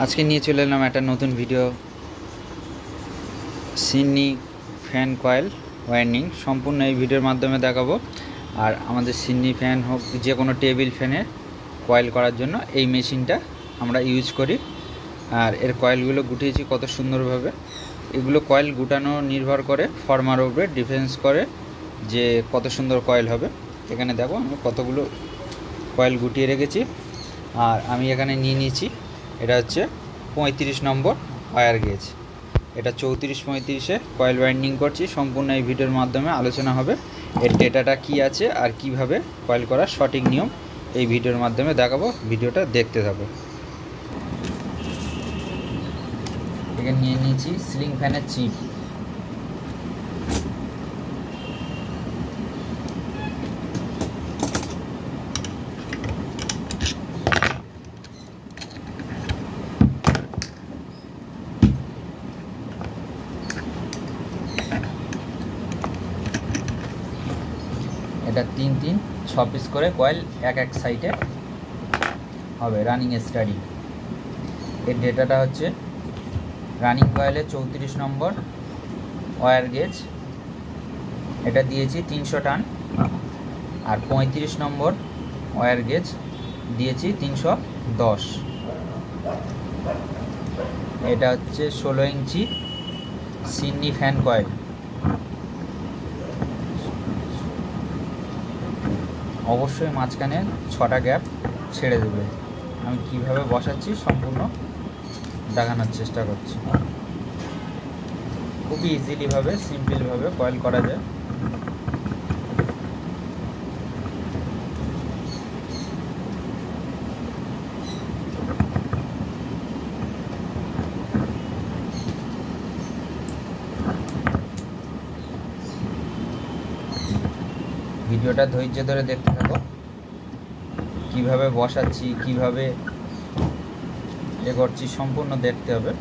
আজকে নিয়ে চলে এলাম একটা নতুন video. Sydney fan coil wiring সম্পূর্ণ এই ভিডিওর মাধ্যমে দেখাবো। আর আমাদের সিডনি ফ্যান হোক, যে কোনো টেবিল ফ্যানের কয়েল করার জন্য এই মেশিনটা আমরা ইউজ করি। আর এর কয়েলগুলো গুটিয়েছি কত সুন্দরভাবে। এগুলো কয়েল গুটানো নির্ভর করে ফর্মার উপরে ডিফেন্স করে যে কত সুন্দর কয়েল হবে। এখানে দেখো আমি কতগুলো কয়েল গুটিয়ে রেখেছি। আর আমি এখানে নিয়ে নিয়েছি, এটা হচ্ছে 35 নম্বর ওয়্যার গেজ। এটা 34-35-এ কয়েল ওয়্যারিং করছি। সম্পূর্ণ এই ভিডিওর মাধ্যমে আলোচনা হবে এর ডেটাটা কি আছে আর কিভাবে কয়েল করার সঠিক নিয়ম এই ভিডিওর মাধ্যমে দেখাবো। ভিডিওটা দেখতে থাকো। এখানে নিয়ে নিয়েছি সিলিং ফ্যানের চিপ। এটা 3-3-6 পিস করে কয়েল এক সাইডে হবে রানিং স্টাডি। এর ডেটাটা হচ্ছে রানিং কয়েলে 34 নম্বর ওয়্যার গেজ, এটা দিয়েছি 300 টান। আর 35 নম্বর ওয়্যার গেজ দিয়েছি 310। এটা হচ্ছে 16 ইঞ্চি সিডনি ফ্যান কয়েল। অবশ্যই মাঝখানে 6টা গ্যাপ ছেড়ে দেবে। আমি কিভাবে বসাচ্ছি সম্পূর্ণ দেখানোর চেষ্টা করছি। খুবই ইজিলিভাবে সিম্পলভাবে কয়েল করা যায়। ভিডিওটা ধৈর্য ধরে দেখতে থাকো, কিভাবে বসাচ্ছি কিভাবে এ করছি সম্পূর্ণ দেখতে হবে।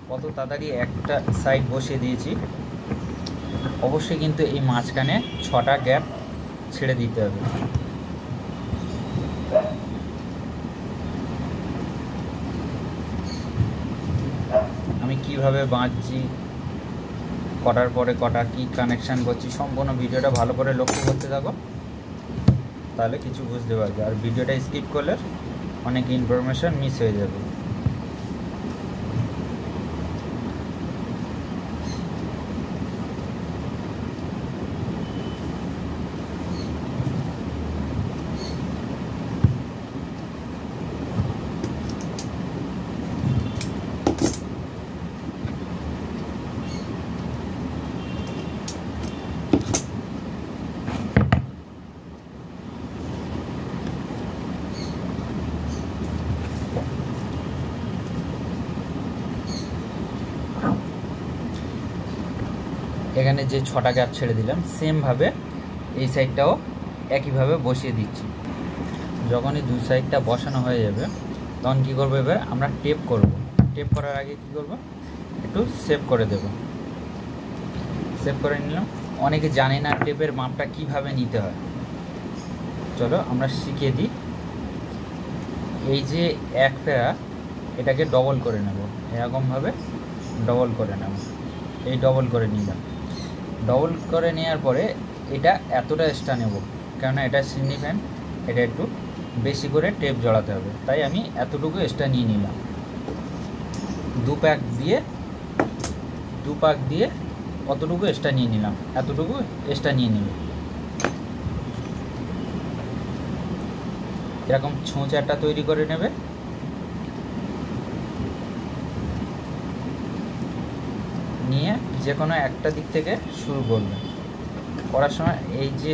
কত তাড়াতাড়ি একটা সাইড বসিয়ে দিয়েছি। অবশ্যই কিন্তু এই মাঝখানে 6টা গ্যাপ ছেড়ে দিতে হবে। আমি কিভাবে বাঁধছি, কটার পরে কটা কি কানেকশান করছি সম্পূর্ণ ভিডিওটা ভালো করে লক্ষ্য করতে থাকো, তাহলে কিছু বুঝতে পারবে। আর ভিডিওটা স্কিপ করলে অনেক ইনফরমেশন মিস হয়ে যাবে। এখানে যে 6টা গ্যাপ ছেড়ে দিলাম সেমভাবে এই সাইডটাও একইভাবে বসিয়ে দিচ্ছি। যখনই দুই সাইডটা বসানো হয়ে যাবে তখন কী করবো, এবার আমরা টেপ করব। টেপ করার আগে কী করব, একটু সেভ করে দেব। সেভ করে নিলাম। অনেকে জানে না টেপের মাপটা কিভাবে নিতে হয়, চলো আমরা শিখিয়ে দিই। এই যে এক ফেরা, এটাকে ডবল করে নেব, এরকমভাবে ডবল করে নেব। এই ডবল করে নিলাম। ডবল করে নেওয়ার পরে এটা এতটা এক্সট্রা নেব, কেননা এটা সিডনি ফ্যান, এটা একটু বেশি করে টেপ জড়াতে হবে, তাই আমি এতটুকু এক্সট্রা নিয়ে নিলাম। দু পাক দিয়ে অতটুকু এক্সট্রা নিয়ে নিলাম। এতটুকু এক্সট্রা নিয়ে নিব। এরকম ছোঁচ একটা তৈরি করে নেবে। নিয়ে যে কোনো একটা দিক থেকে শুরু করবে। করার সময় এই যে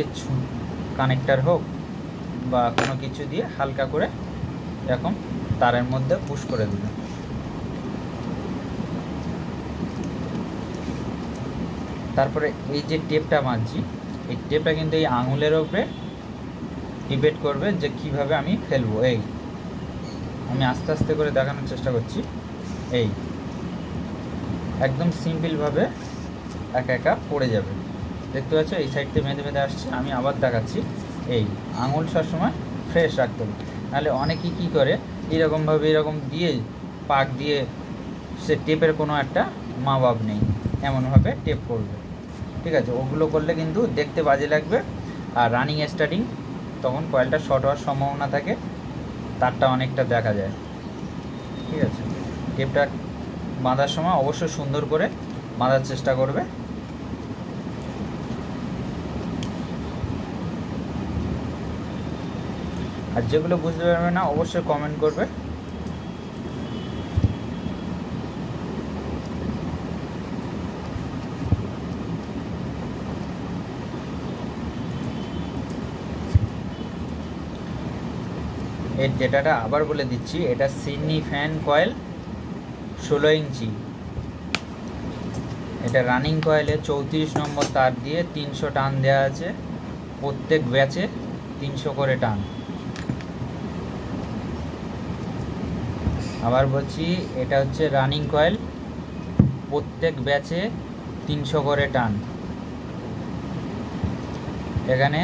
কানেক্টর হোক বা কোনো কিছু দিয়ে হালকা করে এরকম তারের মধ্যে পুশ করে দিবেন। তারপরে এই যে টেপটা মারছি, এই টেপটা কিন্তু এই আঙুলের ওপরে ডিপেন্ড করবে যে কিভাবে আমি ফেলবো। এই আমি আস্তে আস্তে করে দেখানোর চেষ্টা করছি। এই একদম সিম্পলভাবে একা একা পড়ে যাবে, দেখতে পাচ্ছ। এই সাইড থেকে বেঁধে বেঁধে আসছে, আমি আবার দেখাচ্ছি। এই আঙুল সবসময় ফ্রেশ রাখতে হবে, নাহলে অনেকেই কী করে এরকমভাবে এরকম দিয়ে পাক দিয়ে সে টেপের কোনো একটা মা বাপ নেই, এমনভাবে টেপ করবে, ঠিক আছে। ওগুলো করলে কিন্তু দেখতে বাজে লাগবে, আর রানিং স্টার্টিং তখন কয়েলটা শর্ট হওয়ার সম্ভাবনা থাকে, তারটা অনেকটা দেখা যায়, ঠিক আছে। টেপটা বাঁধার সময় অবশ্যই সুন্দর করে বাঁধার চেষ্টা করবে। আর যেগুলো বুঝতে পারবে না অবশ্যই কমেন্ট করবে। এর ডেটাটা আবার বলে দিচ্ছি, এটা সিডনি ফ্যান কয়েল 16 ইঞ্চি। এটা রানিং কয়েলে 34 নম্বর তার দিয়ে 300 টান দেওয়া আছে, প্রত্যেক ব্যাচে 300 করে টান। আবার বলছি, এটা হচ্ছে রানিং কয়েল, প্রত্যেক ব্যাচে 300 করে টান। এখানে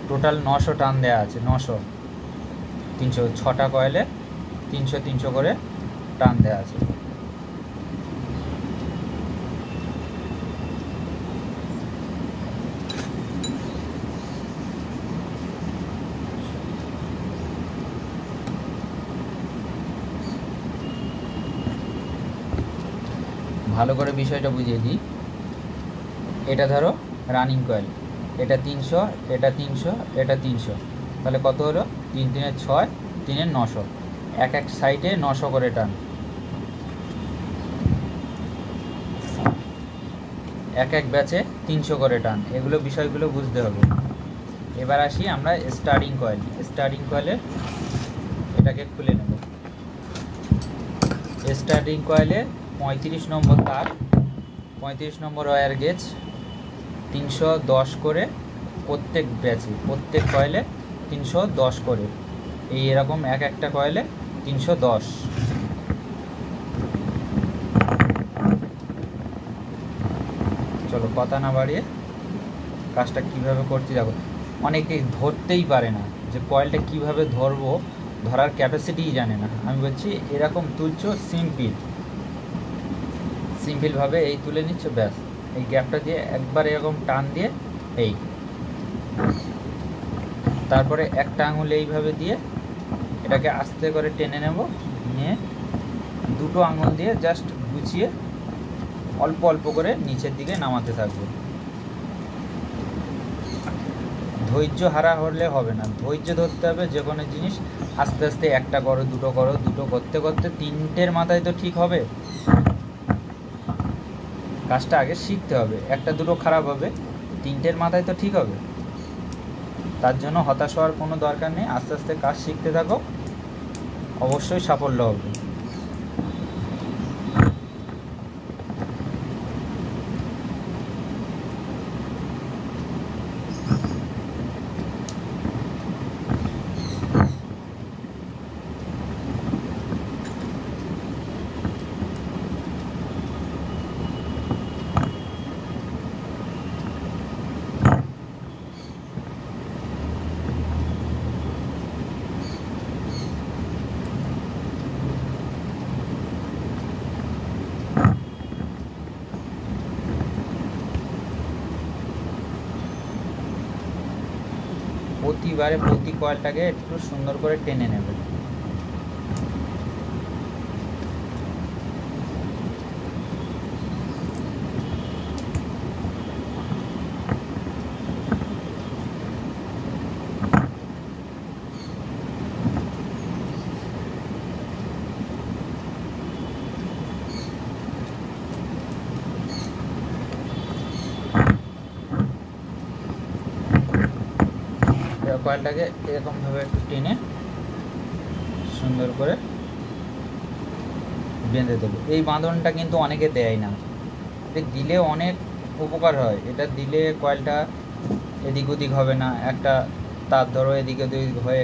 টোটাল 900 টান দেওয়া আছে, 900, 300, 6টা কয়েলে 300 300 করে টান দেওয়া আছে। ভালো করে বিষয়টা বুঝিয়ে দিই। এটা ধরো রানিং কয়েল, এটা 300, এটা 300, এটা 300, তাহলে কত হলো? 3 3 6, 3 900, এক এক সাইডে 900 করে টান, এক এক ব্যাচে 300 করে টান। এগুলো বিষয়গুলো বুঝতে হবে। এবার আসি আমরা স্টার্টিং কয়েল। স্টার্টিং কয়েলে এটাকে খুলে নেব। স্টার্টিং কয়েলে 35 নম্বর তার, 35 নম্বর ওয়্যার গেজ, 310 করে প্রত্যেক ব্যাচে, প্রত্যেক কয়েলে 310 করে। এই এরকম এক একটা কয়েলে 310। চলো কথা না বাড়িয়ে কাজটা কিভাবে করতে যাবো। অনেকে ধরতেই পারে না যে কয়েলটা কিভাবে ধরবো, ধরার ক্যাপাসিটিই জানে না। আমি বলছি এরকম তুলছো, সিম্পলভাবে এই তুলে নিচ্ছ, ব্যাস। এই গ্যাপটা দিয়ে একবার এরকম টান দিয়ে এই, তারপরে একটা আঙুল এইভাবে দিয়ে এটাকে আস্তে করে টেনে নেব, নিয়ে দুটো আঙুল দিয়ে জাস্ট গুছিয়ে অল্প অল্প করে নিচের দিকে নামাতে থাকবো। ধৈর্য হারা হলে হবে না, ধৈর্য ধরতে হবে। যে কোনো জিনিস আস্তে আস্তে একটা করো, দুটো করো, দুটো করতে করতে 3টের মাথায় তো ঠিক হবে। কাজটা আগে শিখতে হবে, একটা দুটো খারাপ হবে, 3টের মাথায় তো ঠিক হবে। তার জন্য হতাশ হওয়ার কোনো দরকার নেই, আস্তে আস্তে কাজ শিখতে থাকো, অবশ্যই সাফল্য হবে। প্রতিবারে প্রতি কয়েলটাকে একটু সুন্দর করে টেনে নেবে। কয়েলটাকে এরকমভাবে একটু টেনে সুন্দর করে বেঁধে দেবো। এই বাঁধনটা কিন্তু অনেকে দেয় না, দিলে অনেক উপকার হয়। এটা দিলে কয়েলটা এদিক ওদিক হবে না। একটা তার ধরো এদিক ওদিক হয়ে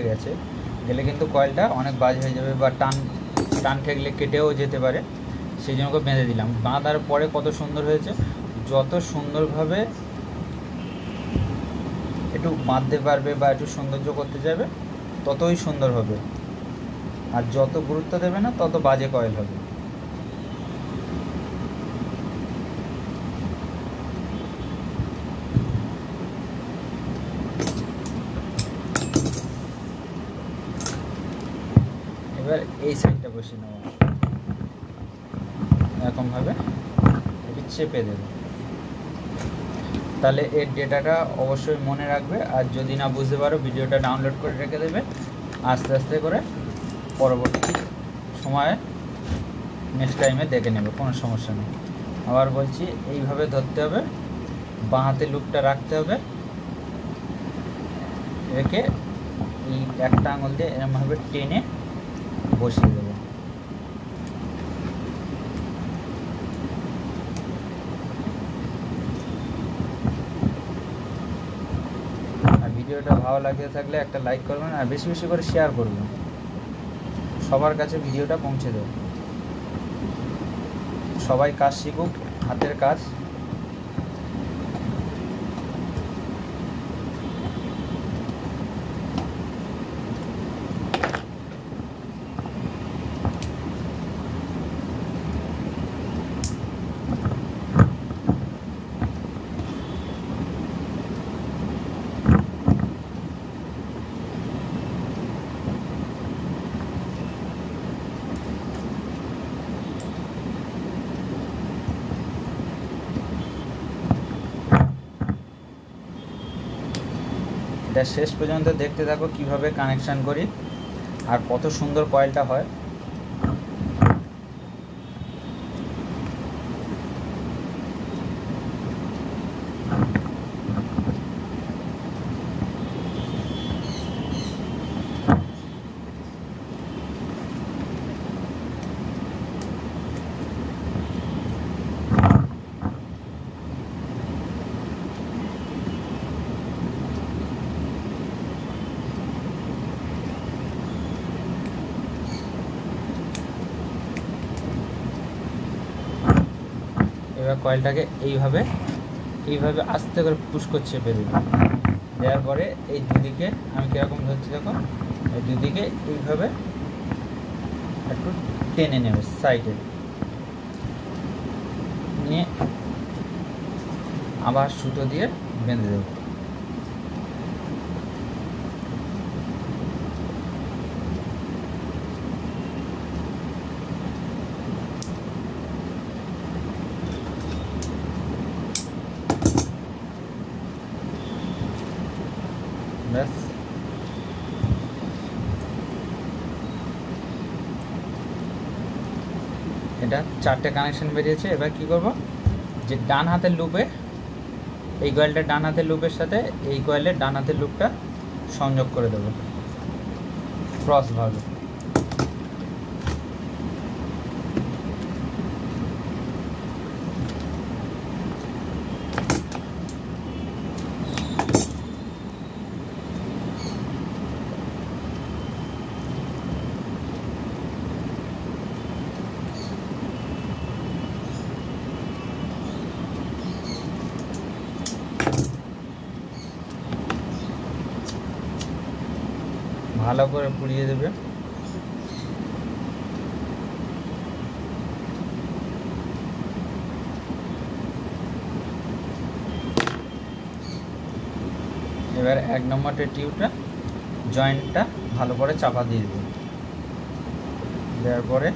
গেলে কিন্তু কয়েলটা অনেক বাজে হয়ে যাবে বা টান ঠেকলে কেটেও যেতে পারে। সেই জন্য বেঁধে দিলাম। বাঁধার পরে কত সুন্দর হয়েছে। যত সুন্দরভাবে একটু বাঁধতে পারবে বা একটু সৌন্দর্য করতে যাবে ততই সুন্দর হবে, আর যত গুরুত্ব দেবে না তত বাজে কয়েল হবে। এবার এই সাইডটা বসিয়ে নেব, এরকমভাবে এটি চেপে দেবে। তাহলে এর ডেটাটা অবশ্যই মনে রাখবে, আর যদি না বুঝতে পারো ভিডিওটা ডাউনলোড করে রেখে দেবে। আস্তে আস্তে করে পরবর্তী সময়ে নেক্সট টাইমে দেখে নেবে, কোনো সমস্যা নেই। আবার বলছি, এইভাবে ধরতে হবে, বাঁ হাতে লুপটা রাখতে হবে, রেখে এই একটা আঙুল দিয়ে এরকমভাবে টেনে বসিয়ে দেবে। আর ভিডিওটা ভালো লাগে থাকলে একটা লাইক করবেন, আর বেশি বেশি করে শেয়ার করবেন, সবার কাছে ভিডিওটা পৌঁছে দেবে। সবাই কাজ শিখুক, হাতের কাজ। এটা শেষ পর্যন্ত দেখতে থাকো কিভাবে কানেকশান করি আর কত সুন্দর কয়েলটা হয়। এবার কয়েলটাকে এইভাবে আস্তে করে পুশ করে চেপে দেবে। দেওয়ার পরে এই দুদিকে আমি কীরকম ধরছি দেখো, এই দুদিকে এইভাবে একটু টেনে নেবে, সাইডে নিয়ে আবার সুতো দিয়ে বেঁধে দেবে। ব্যাস, এটা 4টে কানেকশন বেরিয়েছে। এবার কি করব, যে ডান হাতের লুপে এই কয়েলটা ডান হাতের লুপের সাথে এই কয়েলের ডান হাতের লুপটা সংযোগ করে দেবো ক্রস ভাবে। ভালো করে পুড়িয়ে দেবে। এবার 1 নম্বরের টিউবটা জয়েন্টটা ভালো করে চাপা দিয়ে দেবে। দেওয়ার পরে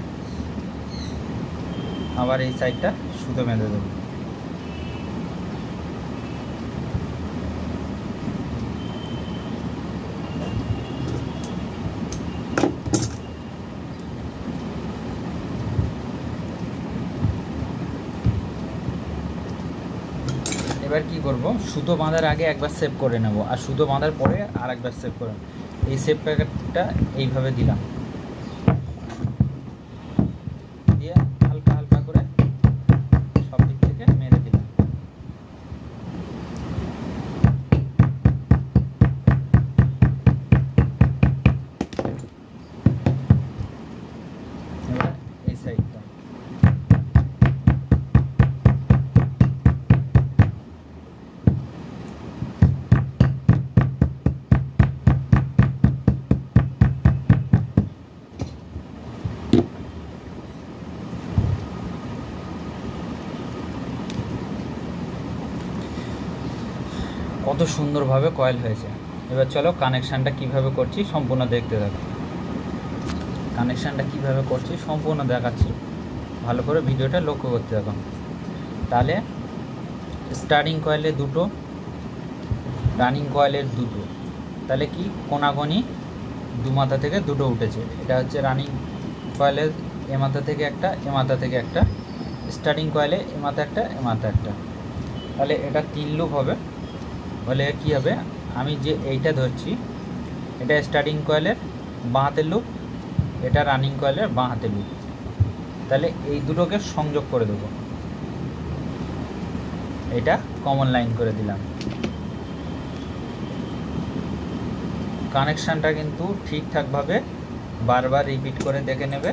আবার এই সাইডটা সুতো বেঁধে দেবে। এবার কি করব, সুতো বাঁধার আগে একবার সেভ করে নেব, আর সুতো বাঁধার পরে আর একবার সেভ করে নেব। এই সেভ প্যাকেটটা এইভাবে দিলাম, দিয়ে হালকা হালকা করে সব দিক থেকে মেরে দিলাম। কত সুন্দরভাবে কয়েল হয়েছে। এবার চলো কানেকশানটা কিভাবে করছি সম্পূর্ণ দেখতে থাকো। কানেকশানটা কিভাবে করছি সম্পূর্ণ দেখাচ্ছি, ভালো করে ভিডিওটা লক্ষ্য করতে থাকো। তাহলে স্টার্টিং কয়েলের দুটো, রানিং কয়েলের দুটো, তাহলে কি কোনাগনি দু মাথা থেকে দুটো উঠেছে। এটা হচ্ছে রানিং কয়েলের এ মাথা থেকে একটা, এ মাথা থেকে একটা, স্টার্টিং কয়েলে এ মাথা একটা, এ মাথা একটা। তাহলে এটা 3 লুপ হবে। বলে কি হবে, আমি যে এইটা ধরছি এটা স্টার্টিং কয়েলের বাঁ হাতের লুপ, এটা রানিং কয়েলের বাঁ হাতের লুপ। তাহলে এই দুটোকে সংযোগ করে দেবো, এটা কমন লাইন করে দিলাম। কানেকশানটা কিন্তু ঠিকঠাকভাবে বারবার রিপিট করে দেখে নেবে।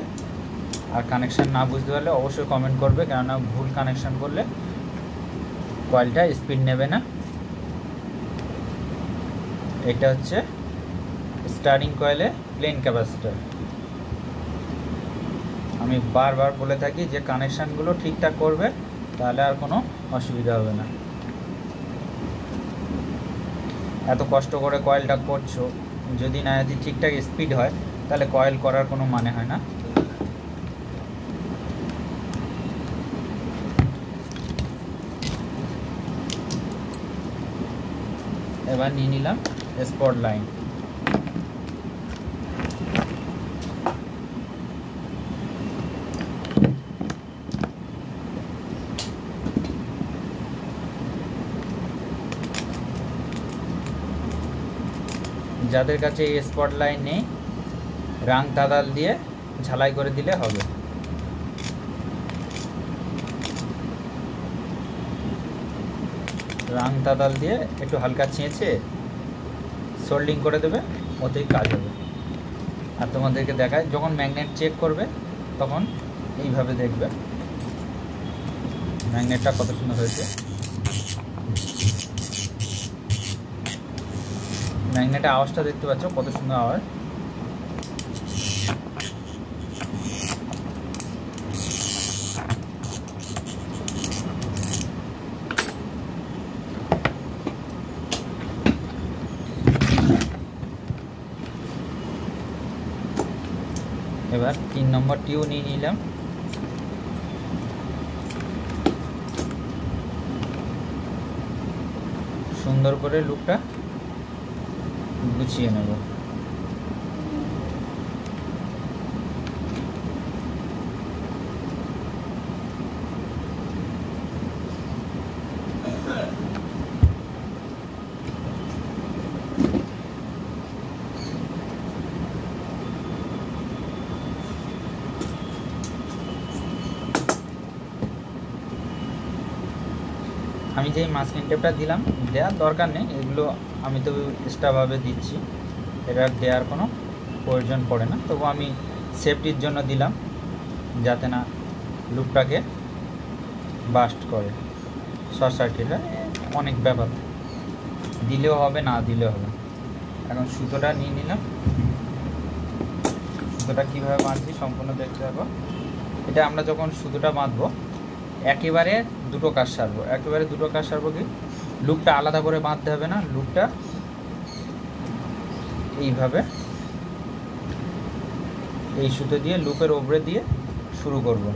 আর কানেকশান না বুঝতে পারলে অবশ্যই কমেন্ট করবে, কেননা ভুল কানেকশান করলে কয়েলটা স্পিড নেবে না। এটা হচ্ছে স্টার্টিং কয়েলে প্লেন ক্যাপাসিটর। আমি বারবার বলে থাকি যে কানেকশানগুলো ঠিকঠাক করবে, তাহলে আর কোনো অসুবিধা হবে না। এত কষ্ট করে কয়েলটা করছো, যদি না যদি ঠিকঠাক স্পিড হয় তাহলে কয়েল করার কোনো মানে হয় না। এবার নিয়ে নিলাম স্পট লাইন। যাদের কাছে এই স্পট লাইন নেই, রাং তাদাল দিয়ে ঝালাই করে দিলে হবে। রাং তাদাল দিয়ে একটু হালকা ছেঁচে সোল্ডিং করে দেবে, ওতেই কাজ হবে। আর তোমাদেরকে দেখায় যখন ম্যাগনেট চেক করবে তখন এইভাবে দেখবে ম্যাগনেটটা কত সুন্দর হয়েছে। ম্যাগনেটের আওয়াজটা দেখতে পাচ্ছ কত সুন্দর আওয়াজ। এবার 3 নম্বরটিও নিয়ে নিলাম। সুন্দর করে লুপটা গুছিয়ে নেব। আমি যেই মাস্কিং টেপটা দিলাম, দেওয়ার দরকার নেই, এগুলো আমি তো এক্সট্রাভাবে দিচ্ছি, এটা দেওয়ার কোনো প্রয়োজন পড়ে না। তবু আমি সেফটির জন্য দিলাম, যাতে না লুপটাকে বাস্ট করে, শর্ট সার্কিট হয়, অনেক ব্যাপার, দিলেও হবে না দিলেও হবে। এখন সুতোটা নিয়ে নিলাম। সুতোটা কীভাবে বাঁধছি সম্পূর্ণ দেখতে থাকো। এটা আমরা যখন সুতোটা বাঁধবো একেবারে দুটো কাজ সারবো। একেবারে দুটো কাজ সারবো কি, লুপটা আলাদা করে বাঁধতে হবে না, লুপটা এইভাবে এই সুতো দিয়ে লুপের ওপরে দিয়ে শুরু করব।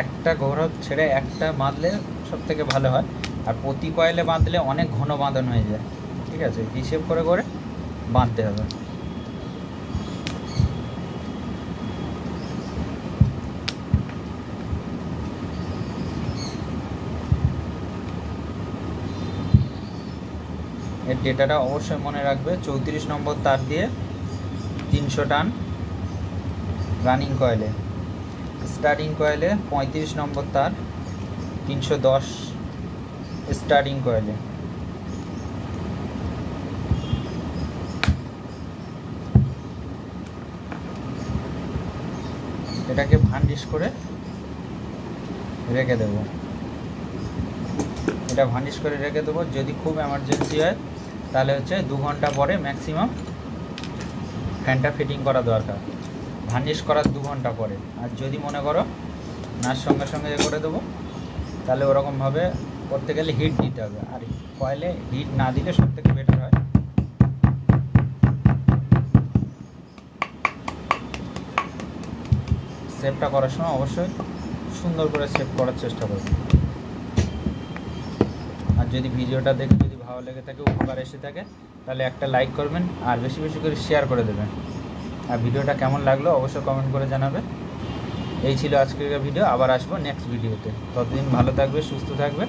একটা ঘোড়া ছেড়ে একটা বাঁধলে সব থেকে ভালো হয়, আর প্রতি কয়েলে বাঁধলে অনেক ঘন বাঁধন হয়ে যায়। ঠিক আছে, হিসেব করে করে বাঁধতে হবে। এর ডেটাটা অবশ্যই মনে রাখবে। 34 নম্বর তার দিয়ে 300 টান রানিং কয়েলে, স্টার্টিং কয়েলে 35 নম্বর তার 310 স্টার্টিং কয়েলে। এটাকে ভান্ডিশ করে রেখে দেবো। এটা ভান্ডিশ করে রেখে দেবো। যদি খুব এমার্জেন্সি হয় তাহলে হচ্ছে 2 ঘন্টা পরে ম্যাক্সিমাম ফ্যানটা ফিটিং করা দরকার, ভার্নিশ করার 2 ঘন্টা পরে। আর যদি মনে করো নার সঙ্গে সঙ্গে করে দেবো, তাহলে ওরকমভাবে করতে গেলে হিট দিতে হবে, আর কয়েলে হিট না দিলে সব থেকে বেটার হয়। সেভটা করার সময় অবশ্যই সুন্দর করে সেভ করার চেষ্টা করবে। আর যদি ভিডিওটা দেখে যদি ভালো লেগে থাকে, উপকার এসে থাকে, তাহলে একটা লাইক করবেন আর বেশি বেশি করে শেয়ার করে দেবেন। আর ভিডিওটা কেমন লাগলো অবশ্যই কমেন্ট করে জানাবে। এই ছিল আজকের ভিডিও, আবার আসবো নেক্সট ভিডিওতে। ততদিন ভালো থাকবে, সুস্থ থাকবে।